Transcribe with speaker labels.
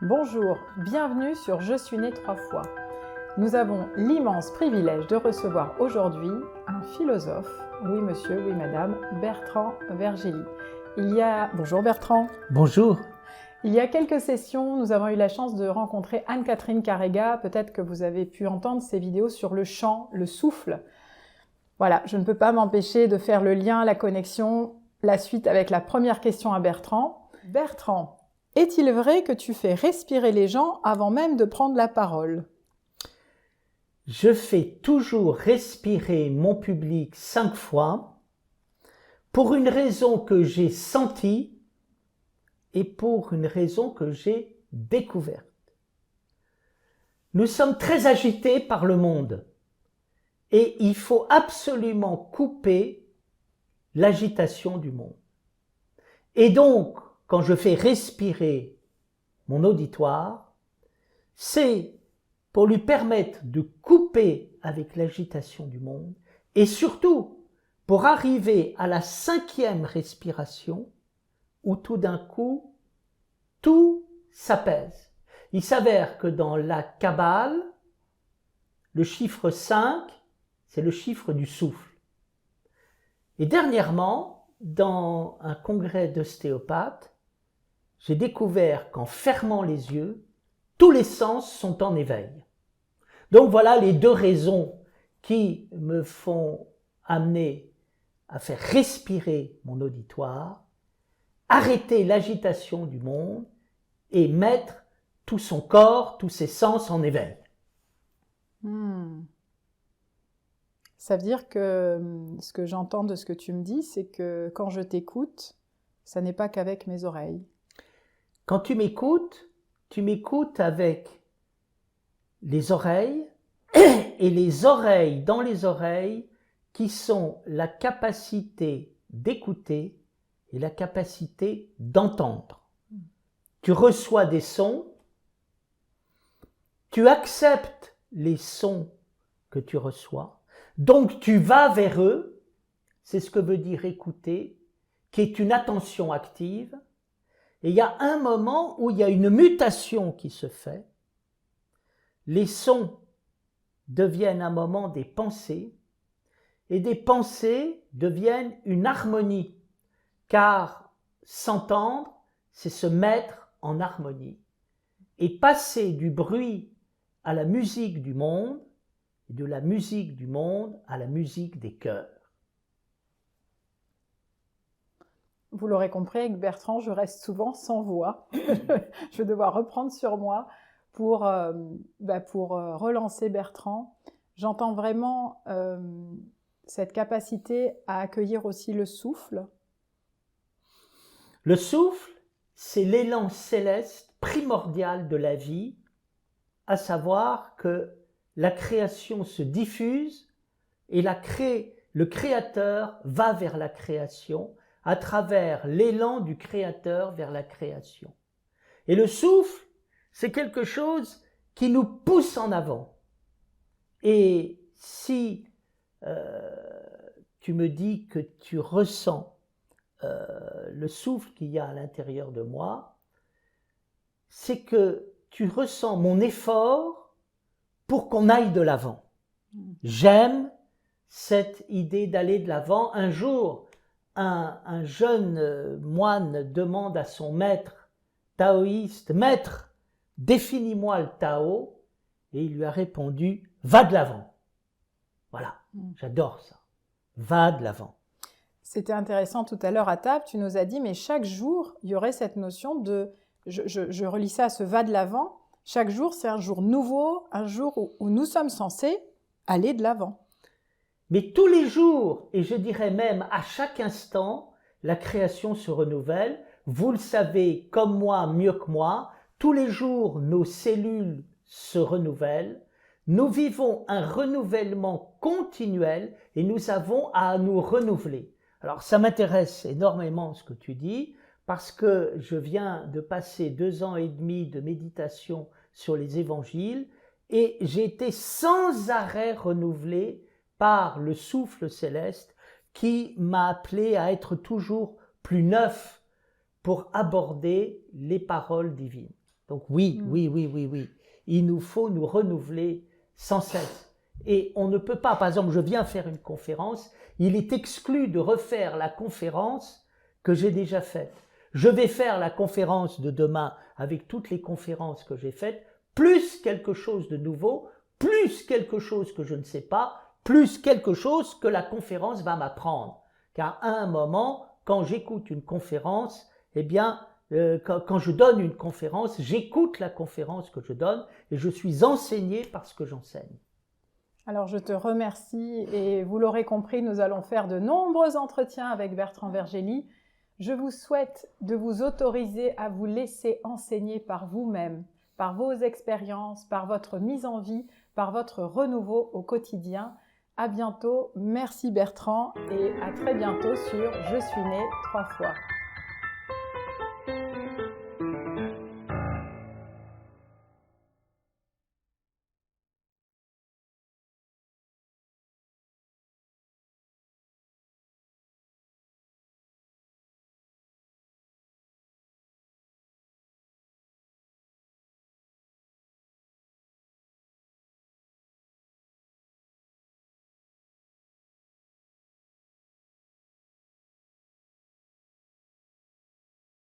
Speaker 1: Bonjour, bienvenue sur Je suis né 3 fois. Nous avons l'immense privilège de recevoir aujourd'hui un philosophe, oui monsieur, oui madame, Bertrand Vergely. Bonjour Bertrand.
Speaker 2: Bonjour.
Speaker 1: Il y a quelques sessions, nous avons eu la chance de rencontrer Anne-Catherine Carrega. Peut-être que vous avez pu entendre ses vidéos sur le chant, le souffle. Voilà, je ne peux pas m'empêcher de faire le lien, la connexion, la suite avec la première question à Bertrand. Bertrand, est-il vrai que tu fais respirer les gens avant même de prendre la parole ?
Speaker 2: Je fais toujours respirer mon public 5 fois pour une raison que j'ai sentie et pour une raison que j'ai découverte. Nous sommes très agités par le monde et il faut absolument couper l'agitation du monde. Et donc, quand je fais respirer mon auditoire, c'est pour lui permettre de couper avec l'agitation du monde et surtout pour arriver à la 5e respiration où tout d'un coup, tout s'apaise. Il s'avère que dans la Kabbale, le chiffre 5, c'est le chiffre du souffle. Et dernièrement, dans un congrès d'ostéopathes, j'ai découvert qu'en fermant les yeux, tous les sens sont en éveil. Donc voilà les 2 raisons qui me font amener à faire respirer mon auditoire, arrêter l'agitation du monde et mettre tout son corps, tous ses sens en éveil.
Speaker 1: Ça veut dire que ce que j'entends de ce que tu me dis, c'est que quand je t'écoute, ça n'est pas qu'avec mes oreilles.
Speaker 2: Quand tu m'écoutes avec les oreilles et les oreilles dans les oreilles qui sont la capacité d'écouter et la capacité d'entendre. Tu reçois des sons, tu acceptes les sons que tu reçois, donc tu vas vers eux, c'est ce que veut dire écouter, qui est une attention active. Et il y a un moment où il y a une mutation qui se fait. Les sons deviennent un moment des pensées et des pensées deviennent une harmonie, car s'entendre, c'est se mettre en harmonie et passer du bruit à la musique du monde et de la musique du monde à la musique des cœurs.
Speaker 1: Vous l'aurez compris, avec Bertrand, je reste souvent sans voix. Je vais devoir reprendre sur moi pour relancer Bertrand. J'entends vraiment cette capacité à accueillir aussi le souffle.
Speaker 2: Le souffle, c'est l'élan céleste primordial de la vie, à savoir que la création se diffuse et le créateur va vers la création à travers l'élan du créateur vers la création. Et le souffle, c'est quelque chose qui nous pousse en avant. Et si tu me dis que tu ressens le souffle qu'il y a à l'intérieur de moi, c'est que tu ressens mon effort pour qu'on aille de l'avant. J'aime cette idée d'aller de l'avant. Un jour, un jeune moine demande à son maître taoïste, « Maître, définis-moi le Tao », et il lui a répondu « Va de l'avant ». Voilà, j'adore ça. Va de l'avant.
Speaker 1: C'était intéressant tout à l'heure à table, tu nous as dit, mais chaque jour, il y aurait cette notion de, je relis ça à ce va de l'avant, chaque jour c'est un jour nouveau, un jour où nous sommes censés aller de l'avant.
Speaker 2: Mais tous les jours, et je dirais même à chaque instant, la création se renouvelle. Vous le savez comme moi, mieux que moi, tous les jours nos cellules se renouvellent. Nous vivons un renouvellement continuel et nous avons à nous renouveler. Alors ça m'intéresse énormément ce que tu dis parce que je viens de passer 2 ans et demi de méditation sur les évangiles et j'ai été sans arrêt renouvelé par le souffle céleste qui m'a appelé à être toujours plus neuf pour aborder les paroles divines. C'est Donc oui, oui. Il nous faut nous renouveler sans cesse. Et on ne peut pas, par exemple, je viens faire une conférence, il est exclu de refaire la conférence que j'ai déjà faite. Je vais faire la conférence de demain avec toutes les conférences que j'ai faites, plus quelque chose de nouveau, plus quelque chose que je ne sais pas, plus quelque chose que la conférence va m'apprendre. Car à un moment, quand j'écoute une conférence, eh bien, quand je donne une conférence, j'écoute la conférence que je donne et je suis enseigné par ce que j'enseigne.
Speaker 1: Alors je te remercie et vous l'aurez compris, nous allons faire de nombreux entretiens avec Bertrand Vergely. Je vous souhaite de vous autoriser à vous laisser enseigner par vous-même, par vos expériences, par votre mise en vie, par votre renouveau au quotidien. À bientôt, merci Bertrand et à très bientôt sur Je suis né 3 fois.